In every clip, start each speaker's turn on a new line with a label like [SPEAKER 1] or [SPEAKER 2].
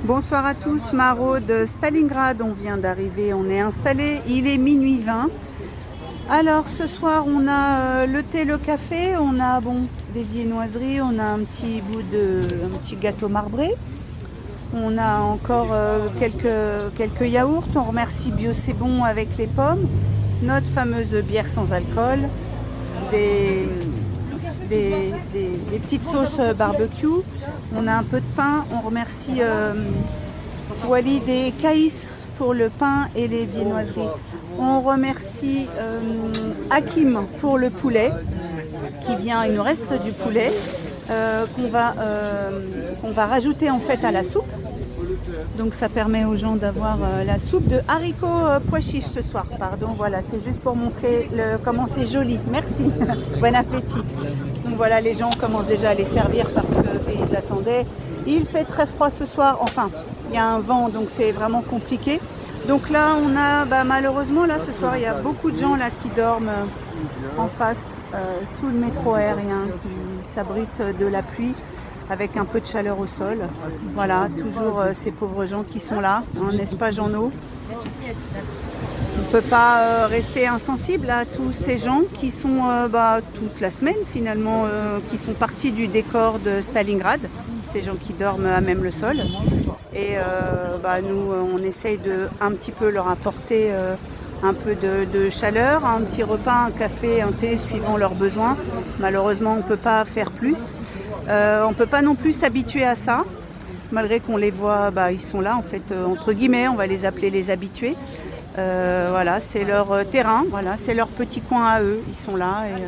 [SPEAKER 1] Bonsoir à tous, Maro de Stalingrad, on vient d'arriver, on est installé, il est minuit 20. Alors ce soir on a le thé, le café, on a des viennoiseries, on a un petit gâteau marbré, on a encore quelques yaourts, on remercie Bio C'est Bon avec les pommes, notre fameuse bière sans alcool, des petites sauces barbecue, on a un peu de pain, on remercie Walid et Caïs pour le pain et les viennoiseries. On remercie Hakim pour le poulet qui vient, il nous reste du poulet qu'on va rajouter en fait à la soupe. Donc ça permet aux gens d'avoir la soupe de haricots pois chiches ce soir. Pardon, voilà, c'est juste pour montrer comment c'est joli. Merci, bon appétit. Donc voilà, les gens commencent déjà à les servir parce qu'ils attendaient. Il fait très froid ce soir, enfin, il y a un vent donc c'est vraiment compliqué. Donc là, on a, malheureusement, là ce soir, il y a beaucoup de gens là qui dorment en face, sous le métro aérien, qui s'abritent de la pluie, avec un peu de chaleur au sol. Voilà, toujours ces pauvres gens qui sont là, hein, n'est-ce pas Jean-No? On ne peut pas rester insensible à tous ces gens qui sont toute la semaine finalement, qui font partie du décor de Stalingrad, ces gens qui dorment à même le sol. Et nous, on essaye de un petit peu leur apporter un peu de chaleur, un petit repas, un café, un thé, suivant leurs besoins. Malheureusement, on ne peut pas faire plus. On ne peut pas non plus s'habituer à ça, malgré qu'on les voit, ils sont là en fait, entre guillemets, on va les appeler les habitués. Voilà, c'est leur terrain, voilà, c'est leur petit coin à eux, ils sont là et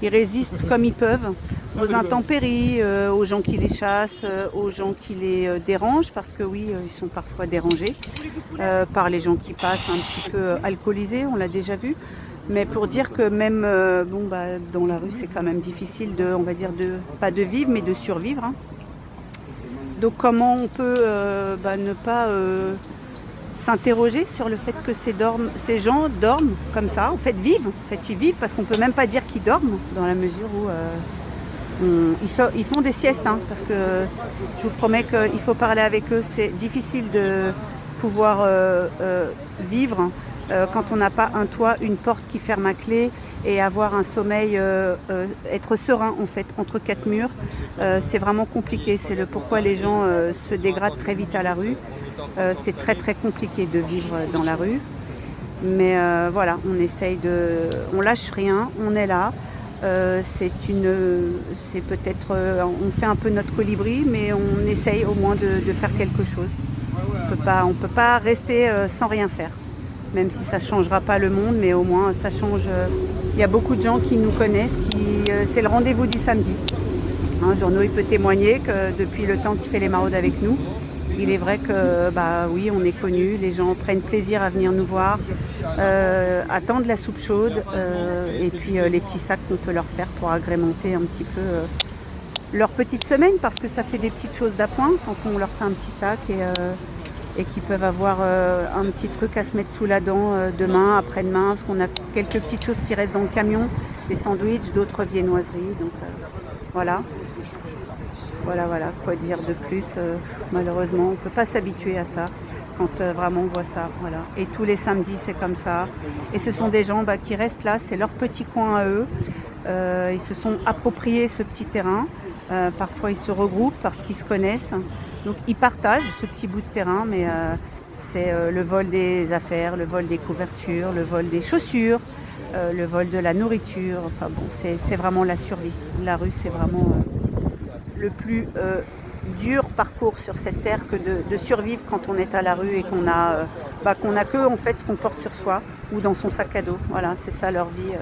[SPEAKER 1] ils résistent comme ils peuvent aux intempéries, aux gens qui les chassent, aux gens qui les dérangent, parce que oui, ils sont parfois dérangés par les gens qui passent un petit peu alcoolisés, on l'a déjà vu. Mais pour dire que même dans la rue, c'est quand même difficile pas de vivre, mais de survivre. Hein. Donc comment on peut ne pas s'interroger sur le fait que ces gens dorment comme ça, en fait vivent. En fait, ils vivent parce qu'on ne peut même pas dire qu'ils dorment, dans la mesure où ils font des siestes. Hein, parce que je vous promets qu'il faut parler avec eux. C'est difficile de pouvoir vivre quand on n'a pas un toit, une porte qui ferme à clé et avoir un sommeil, être serein en fait entre quatre murs, c'est vraiment compliqué. C'est le pourquoi les gens se dégradent très vite à la rue. C'est très très compliqué de vivre dans la rue. Mais voilà, on lâche rien, on est là. C'est peut-être, on fait un peu notre colibri, mais on essaye au moins de faire quelque chose. On peut pas rester sans rien faire. Même si ça ne changera pas le monde, mais au moins ça change. Il y a beaucoup de gens qui nous connaissent, c'est le rendez-vous du samedi. Hein, Jean-No, il peut témoigner que depuis le temps qu'il fait les maraudes avec nous, il est vrai que oui, on est connus, les gens prennent plaisir à venir nous voir, attendent la soupe chaude et puis les petits sacs qu'on peut leur faire pour agrémenter un petit peu leur petite semaine, parce que ça fait des petites choses d'appoint quand on leur fait un petit sac et qui peuvent avoir un petit truc à se mettre sous la dent demain, après-demain, parce qu'on a quelques petites choses qui restent dans le camion, des sandwichs, d'autres viennoiseries, donc voilà, quoi dire de plus, malheureusement, on ne peut pas s'habituer à ça, quand vraiment on voit ça, voilà. Et tous les samedis, c'est comme ça, et ce sont des gens qui restent là, c'est leur petit coin à eux, ils se sont appropriés ce petit terrain, parfois ils se regroupent parce qu'ils se connaissent. Donc ils partagent ce petit bout de terrain, mais c'est le vol des affaires, le vol des couvertures, le vol des chaussures, le vol de la nourriture. Enfin bon, c'est vraiment la survie. La rue, c'est vraiment le plus dur parcours sur cette terre que de survivre quand on est à la rue et qu'on a que en fait ce qu'on porte sur soi ou dans son sac à dos. Voilà, c'est ça leur vie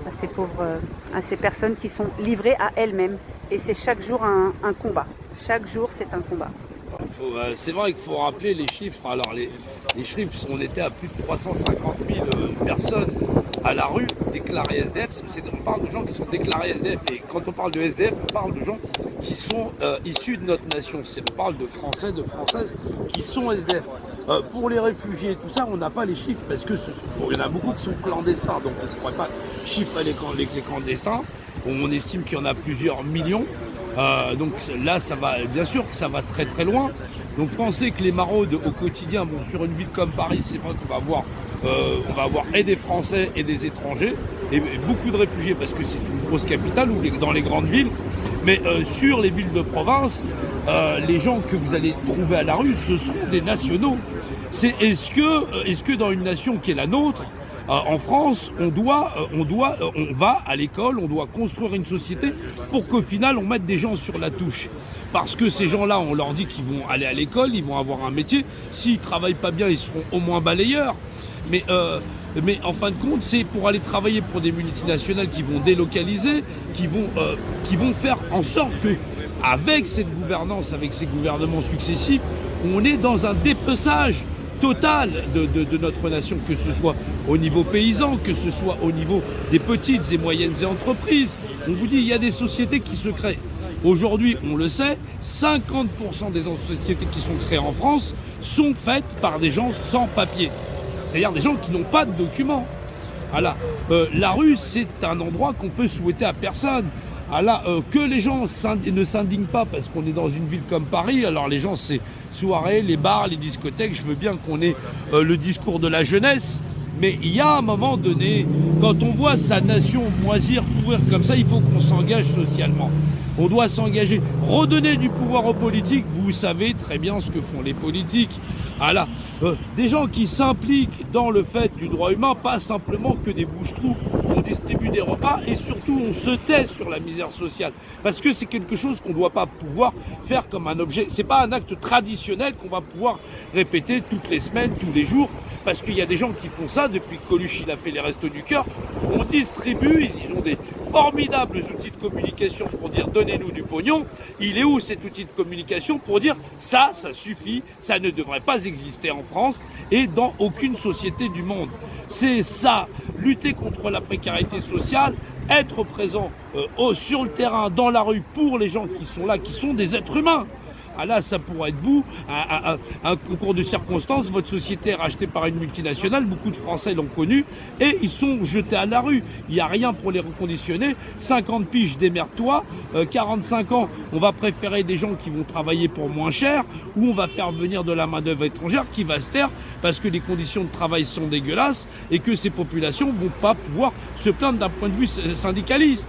[SPEAKER 1] à ces pauvres, à ces personnes qui sont livrées à elles-mêmes. Et c'est chaque jour un combat. Chaque jour, c'est un combat.
[SPEAKER 2] C'est vrai qu'il faut rappeler les chiffres. Alors, les chiffres, on était à plus de 350 000 personnes à la rue déclarées SDF. On parle de gens qui sont déclarés SDF. Et quand on parle de SDF, on parle de gens qui sont issus de notre nation. On parle de Français, de Françaises qui sont SDF. Pour les réfugiés et tout ça, on n'a pas les chiffres parce que il y en a beaucoup qui sont clandestins. Donc, on ne pourrait pas chiffrer les clandestins. On estime qu'il y en a plusieurs millions. Donc là, ça va, bien sûr que ça va très très loin. Donc penser que les maraudes au quotidien, bon, sur une ville comme Paris, c'est vrai qu'on va avoir et des Français et des étrangers, et beaucoup de réfugiés parce que c'est une grosse capitale ou dans les grandes villes. Mais sur les villes de province, les gens que vous allez trouver à la rue, ce sont des nationaux. Est-ce que dans une nation qui est la nôtre, en France, on va à l'école, on doit construire une société pour qu'au final on mette des gens sur la touche. Parce que ces gens-là, on leur dit qu'ils vont aller à l'école, ils vont avoir un métier. S'ils travaillent pas bien, ils seront au moins balayeurs. Mais en fin de compte, c'est pour aller travailler pour des multinationales qui vont délocaliser, qui vont faire en sorte que, avec cette gouvernance, avec ces gouvernements successifs, on est dans un dépeçage total de notre nation, que ce soit au niveau paysan, que ce soit au niveau des petites et moyennes entreprises. On vous dit, il y a des sociétés qui se créent. Aujourd'hui, on le sait, 50% des sociétés qui sont créées en France sont faites par des gens sans papier. C'est-à-dire des gens qui n'ont pas de documents. Voilà. La rue, c'est un endroit qu'on peut souhaiter à personne. Que les gens ne s'indignent pas parce qu'on est dans une ville comme Paris. Alors les gens, c'est soirées, les bars, les discothèques. Je veux bien qu'on ait le discours de la jeunesse. Mais il y a un moment donné, quand on voit sa nation moisir, pourrir comme ça, il faut qu'on s'engage socialement. On doit s'engager, redonner du pouvoir aux politiques. Vous savez très bien ce que font les politiques. Des gens qui s'impliquent dans le fait du droit humain, pas simplement que des bouches-trous. On distribue des repas et surtout on se tait sur la misère sociale. Parce que c'est quelque chose qu'on ne doit pas pouvoir faire comme un objet. C'est pas un acte traditionnel qu'on va pouvoir répéter toutes les semaines, tous les jours. Parce qu'il y a des gens qui font ça, depuis que Coluche il a fait les Restos du Cœur, on distribue, ils ont des formidables outils de communication pour dire donnez-nous du pognon. Il est où cet outil de communication pour dire ça suffit, ça ne devrait pas exister en France et dans aucune société du monde. C'est ça, lutter contre la précarité sociale, être présent sur le terrain, dans la rue, pour les gens qui sont là, qui sont des êtres humains. Ça pourrait être vous, un concours de circonstances, votre société est rachetée par une multinationale, beaucoup de Français l'ont connu, et ils sont jetés à la rue. Il n'y a rien pour les reconditionner, 50 piges, démerde-toi, 45 ans, on va préférer des gens qui vont travailler pour moins cher, ou on va faire venir de la main-d'œuvre étrangère qui va se taire parce que les conditions de travail sont dégueulasses et que ces populations ne vont pas pouvoir se plaindre d'un point de vue syndicaliste.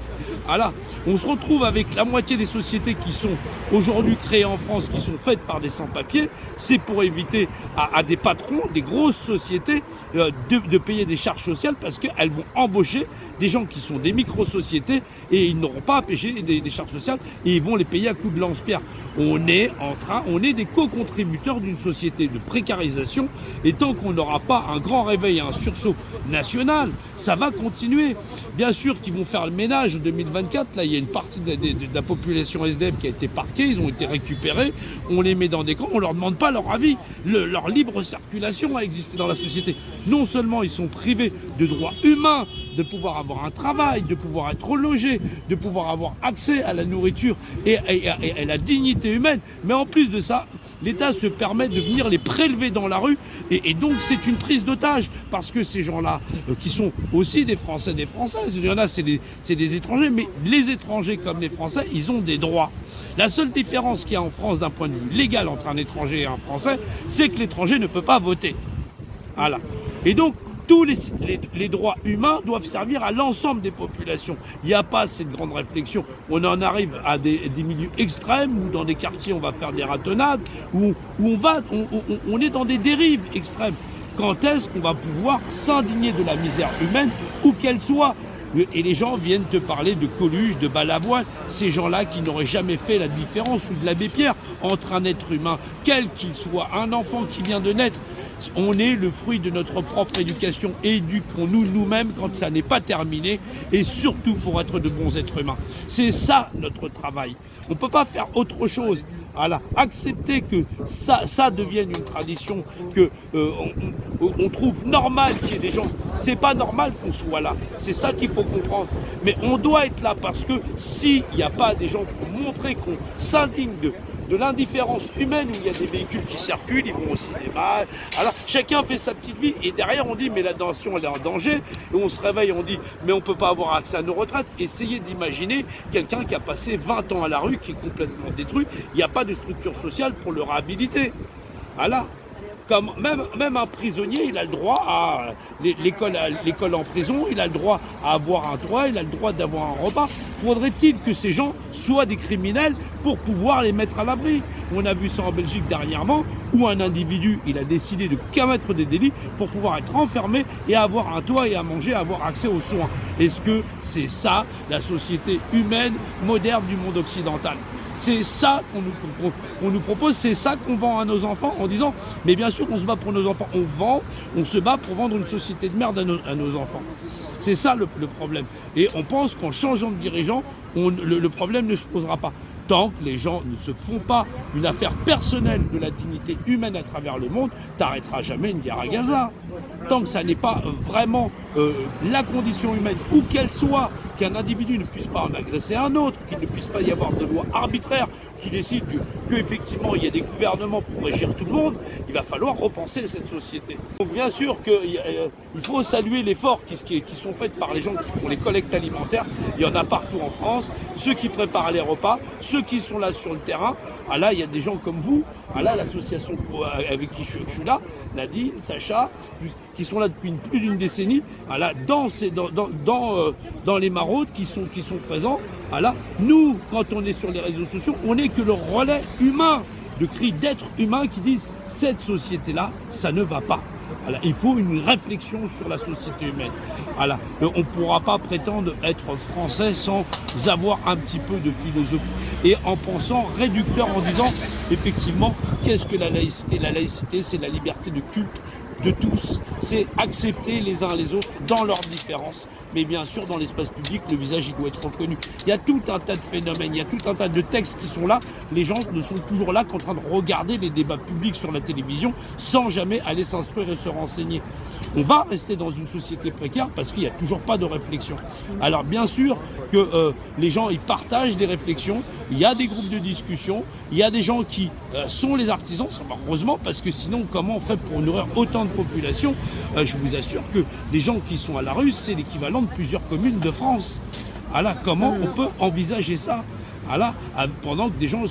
[SPEAKER 2] On se retrouve avec la moitié des sociétés qui sont aujourd'hui créées en France, qui sont faites par des sans-papiers. C'est pour éviter à des patrons, des grosses sociétés, de payer des charges sociales parce qu'elles vont embaucher des gens qui sont des micro-sociétés et ils n'auront pas à payer des charges sociales et ils vont les payer à coups de lance-pierre. On est des co-contributeurs d'une société de précarisation et tant qu'on n'aura pas un grand réveil, un sursaut national, ça va continuer. Bien sûr qu'ils vont faire le ménage en 2024. Là, il y a une partie de la population SDF qui a été parquée, ils ont été récupérés, on les met dans des camps, on leur demande pas leur avis, leur libre circulation a existé dans la société. Non seulement ils sont privés de droits humains, de pouvoir avoir un travail, de pouvoir être logé, de pouvoir avoir accès à la nourriture et à la dignité humaine, mais en plus de ça, l'État se permet de venir les prélever dans la rue et donc c'est une prise d'otage parce que ces gens-là qui sont aussi des Français, des Françaises, il y en a c'est des étrangers, mais les étrangers comme les Français, ils ont des droits. La seule différence qu'il y a en France d'un point de vue légal entre un étranger et un Français, c'est que l'étranger ne peut pas voter. Et donc tous les droits humains doivent servir à l'ensemble des populations. Il n'y a pas cette grande réflexion. On en arrive à des milieux extrêmes où dans des quartiers on va faire des ratonnades, où on est dans des dérives extrêmes. Quand est-ce qu'on va pouvoir s'indigner de la misère humaine, où qu'elle soit ? Et les gens viennent te parler de Coluche, de Balavoine, ces gens-là qui n'auraient jamais fait la différence, ou de l'abbé Pierre, entre un être humain, quel qu'il soit, un enfant qui vient de naître. On est le fruit de notre propre éducation. Éduquons-nous nous-mêmes quand ça n'est pas terminé et surtout pour être de bons êtres humains. C'est ça notre travail. On ne peut pas faire autre chose. Accepter que ça devienne une tradition, que on trouve normal qu'il y ait des gens. C'est pas normal qu'on soit là. C'est ça qu'il faut comprendre. Mais on doit être là parce que s'il n'y a pas des gens pour montrer qu'on s'indigne de l'indifférence humaine où il y a des véhicules qui circulent, ils vont au cinéma. Alors chacun fait sa petite vie et derrière on dit mais la nation elle est en danger. Et on se réveille, on dit mais on ne peut pas avoir accès à nos retraites. Essayez d'imaginer quelqu'un qui a passé 20 ans à la rue, qui est complètement détruit. Il n'y a pas de structure sociale pour le réhabiliter. Voilà. Comme même un prisonnier, il a le droit à l'école en prison, il a le droit à avoir un toit, il a le droit d'avoir un repas. Faudrait-il que ces gens soient des criminels pour pouvoir les mettre à l'abri? On a vu ça en Belgique dernièrement, où un individu, il a décidé de commettre des délits pour pouvoir être enfermé et avoir un toit et à manger, avoir accès aux soins. Est-ce que c'est ça la société humaine moderne du monde occidental? C'est ça qu'on nous propose, c'est ça qu'on vend à nos enfants en disant mais bien sûr qu'on se bat pour nos enfants, on se bat pour vendre une société de merde à nos enfants. C'est ça le problème. Et on pense qu'en changeant de dirigeant, le problème ne se posera pas. Tant que les gens ne se font pas une affaire personnelle de la dignité humaine à travers le monde, t'arrêteras jamais une guerre à Gaza. Tant que ça n'est pas vraiment la condition humaine, où qu'elle soit, qu'un individu ne puisse pas en agresser un autre, qu'il ne puisse pas y avoir de loi arbitraire qui décide qu'effectivement il y a des gouvernements pour régir tout le monde, il va falloir repenser cette société. Donc bien sûr qu'il faut saluer l'effort qui sont faits par les gens qui font les collectes alimentaires. Il y en a partout en France, ceux qui préparent les repas, ceux qui sont là sur le terrain. Ah là, il y a des gens comme vous, ah là, l'association avec qui je suis là, Nadine, Sacha, qui sont là depuis plus d'une décennie, ah là, dans les maraudes qui sont présents. Ah là, nous, quand on est sur les réseaux sociaux, on n'est que le relais humain de cris d'êtres humains qui disent cette société-là, ça ne va pas. Voilà, il faut une réflexion sur la société humaine. Voilà, on ne pourra pas prétendre être français sans avoir un petit peu de philosophie et en pensant réducteur, en disant effectivement qu'est-ce que la laïcité? La laïcité, c'est la liberté de culte de tous, c'est accepter les uns les autres dans leurs différences. Mais bien sûr, dans l'espace public, le visage, il doit être reconnu. Il y a tout un tas de phénomènes, il y a tout un tas de textes qui sont là. Les gens ne sont toujours là qu'en train de regarder les débats publics sur la télévision sans jamais aller s'instruire et se renseigner. On va rester dans une société précaire parce qu'il n'y a toujours pas de réflexion. Alors bien sûr que les gens, ils partagent des réflexions, il y a des groupes de discussion, il y a des gens qui sont les artisans, heureusement, parce que sinon, comment on ferait pour nourrir autant de population? Je vous assure que les gens qui sont à la rue, c'est l'équivalent de plusieurs communes de France. Alors, comment on peut envisager ça? Alors, pendant que des gens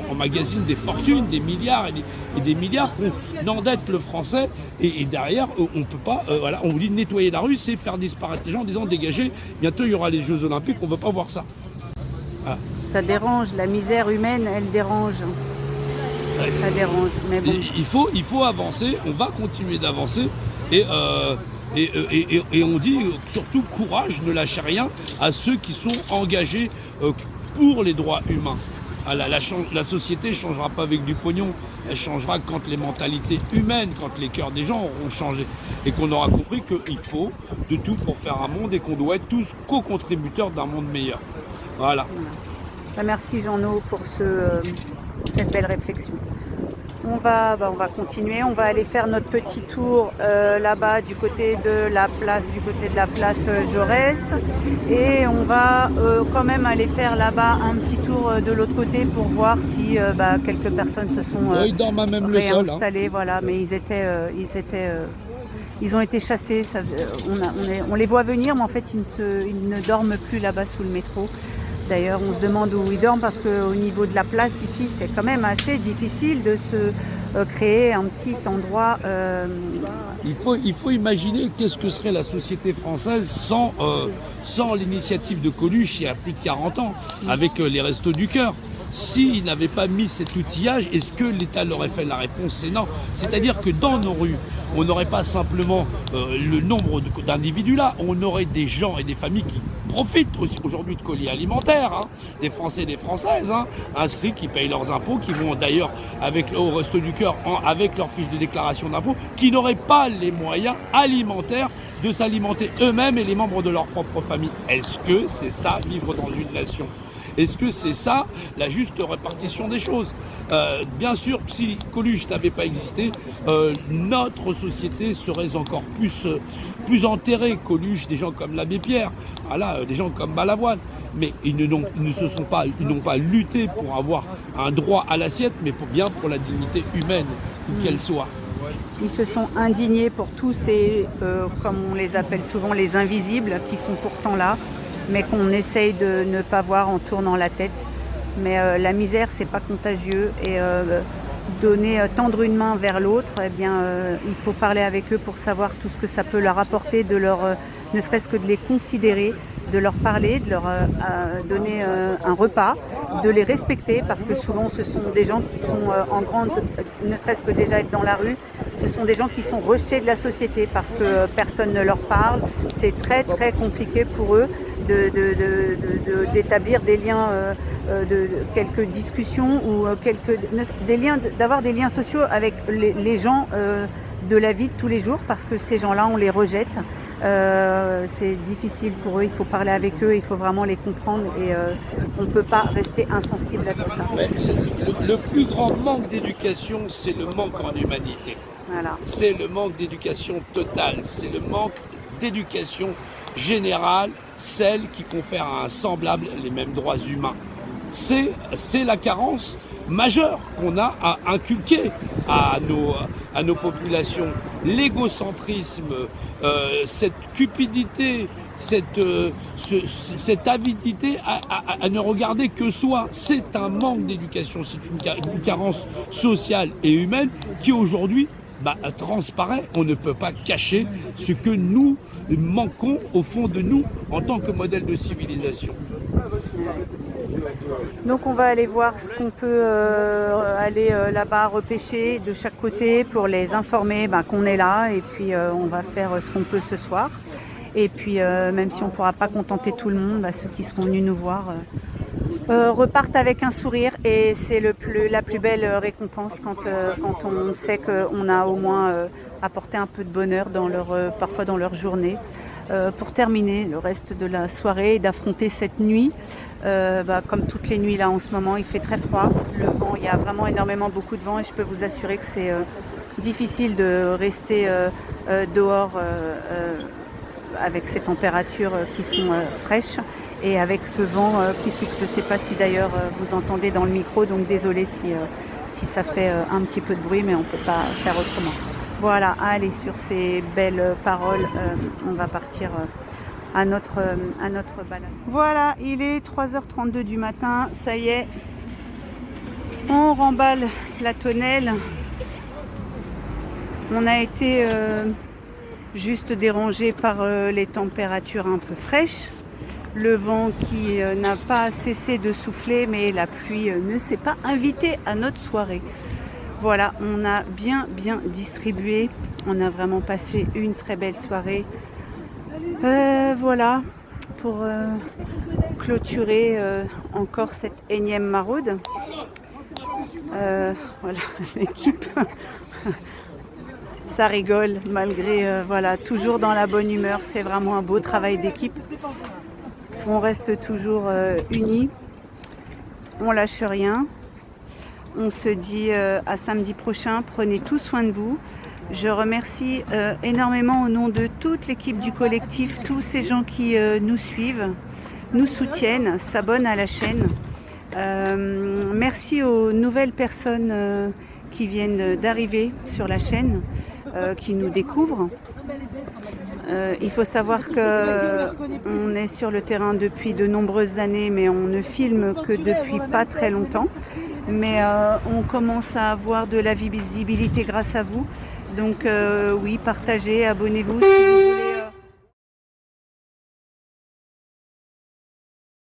[SPEAKER 2] emmagasinent des fortunes, des milliards et des milliards, qu'on endette le français, et derrière, on peut pas, voilà, on vous dit de nettoyer la rue, c'est faire disparaître les gens en disant dégagez, bientôt il y aura les Jeux Olympiques, on ne veut pas voir ça.
[SPEAKER 1] Voilà. Ça dérange, la misère humaine, elle dérange. Ouais. Ça dérange, mais bon.
[SPEAKER 2] Il faut avancer, on va continuer d'avancer, et on dit surtout courage, ne lâchez rien à ceux qui sont engagés pour les droits humains. La société ne changera pas avec du pognon, elle changera quand les mentalités humaines, quand les cœurs des gens auront changé et qu'on aura compris qu'il faut de tout pour faire un monde et qu'on doit être tous co-contributeurs d'un monde meilleur. Voilà.
[SPEAKER 1] Merci Jean-No pour cette belle réflexion. On va continuer, on va aller faire notre petit tour là-bas du côté de la place Jaurès, et on va quand même aller faire là-bas un petit tour de l'autre côté pour voir si quelques personnes se sont réinstallées, voilà, mais ils ont été chassés, on les voit venir, mais en fait ils ne dorment plus là-bas sous le métro. D'ailleurs, on se demande où ils dorment parce qu'au niveau de la place ici, c'est quand même assez difficile de se créer un petit endroit.
[SPEAKER 2] Il faut imaginer qu'est-ce que serait la société française sans l'initiative de Coluche il y a plus de 40 ans, avec les Restos du Cœur. S'ils n'avaient pas mis cet outillage, est-ce que l'État leur aurait fait? La réponse, c'est non. C'est-à-dire que dans nos rues, on n'aurait pas simplement le nombre d'individus là, on aurait des gens et des familles qui profitent aussi aujourd'hui de colis alimentaires, des Français et des Françaises, inscrits, qui payent leurs impôts, qui vont d'ailleurs au Resto du Cœur avec leur fiche de déclaration d'impôts, qui n'auraient pas les moyens alimentaires de s'alimenter eux-mêmes et les membres de leur propre famille. Est-ce que c'est ça, vivre dans une nation? Est-ce que c'est ça la juste répartition des choses? Bien sûr, si Coluche n'avait pas existé, notre société serait encore plus enterrée. Coluche, des gens comme l'abbé Pierre, voilà, des gens comme Balavoine. mais ils n'ont pas lutté pour avoir un droit à l'assiette, mais pour la dignité humaine, où qu'elle soit.
[SPEAKER 1] Ils se sont indignés pour tous ces, comme on les appelle souvent, les invisibles, qui sont pourtant là, mais qu'on essaye de ne pas voir en tournant la tête. Mais la misère, c'est pas contagieux, et tendre une main vers l'autre, eh bien, il faut parler avec eux pour savoir tout ce que ça peut leur apporter, ne serait-ce que de les considérer, de leur parler, de leur donner un repas, de les respecter, parce que souvent ce sont des gens qui sont ne serait-ce que déjà être dans la rue, ce sont des gens qui sont rejetés de la société parce que personne ne leur parle. C'est très très compliqué pour eux d'établir des liens, quelques discussions ou d'avoir des liens sociaux avec les gens de la vie de tous les jours, parce que ces gens-là, on les rejette. C'est difficile pour eux, il faut parler avec eux, il faut vraiment les comprendre, et on ne peut pas rester insensible à tout ça.
[SPEAKER 2] Mais le plus grand manque d'éducation, c'est le manque en humanité.
[SPEAKER 1] Voilà.
[SPEAKER 2] C'est le manque d'éducation totale, c'est le manque d'éducation générale, celle qui confère à un semblable les mêmes droits humains. C'est la carence majeure qu'on a à inculquer à nos populations. L'égocentrisme, cette cupidité, cette avidité à ne regarder que soi, c'est un manque d'éducation, c'est une carence sociale et humaine qui aujourd'hui transparaît. On ne peut pas cacher ce que nous manquons au fond de nous en tant que modèle de civilisation.
[SPEAKER 1] Donc on va aller voir ce qu'on peut aller là-bas repêcher de chaque côté pour les informer qu'on est là, et puis on va faire ce qu'on peut ce soir. Et puis même si on ne pourra pas contenter tout le monde, ceux qui seront venus nous voir repartent avec un sourire, et c'est la plus belle récompense quand on sait qu'on a au moins apporté un peu de bonheur parfois dans leur journée. Pour terminer le reste de la soirée et d'affronter cette nuit. Comme toutes les nuits là en ce moment, il fait très froid, le vent, il y a vraiment beaucoup de vent, et je peux vous assurer que c'est difficile de rester dehors avec ces températures qui sont fraîches, et avec ce vent qui souffle. Je ne sais pas si d'ailleurs vous entendez dans le micro, donc désolé si ça fait un petit peu de bruit, mais on ne peut pas faire autrement. Voilà, allez, sur ces belles paroles, on va partir à notre balade. Voilà, il est 3h32 du matin, ça y est, on remballe la tonnelle. On a été juste dérangé par les températures un peu fraîches, le vent qui n'a pas cessé de souffler, mais la pluie ne s'est pas invitée à notre soirée. Voilà, on a bien distribué, on a vraiment passé une très belle soirée. Voilà, pour clôturer encore cette énième maraude. Voilà, l'équipe, ça rigole malgré, toujours dans la bonne humeur. C'est vraiment un beau travail d'équipe. On reste toujours unis, on lâche rien. On se dit à samedi prochain, prenez tout soin de vous. Je remercie énormément au nom de toute l'équipe du collectif, tous ces gens qui nous suivent, nous soutiennent, s'abonnent à la chaîne. Merci aux nouvelles personnes qui viennent d'arriver sur la chaîne, qui nous découvrent. Il faut savoir qu'on est sur le terrain depuis de nombreuses années, mais on ne filme que depuis pas très longtemps. Mais on commence à avoir de la visibilité grâce à vous. Donc oui, partagez, abonnez-vous si vous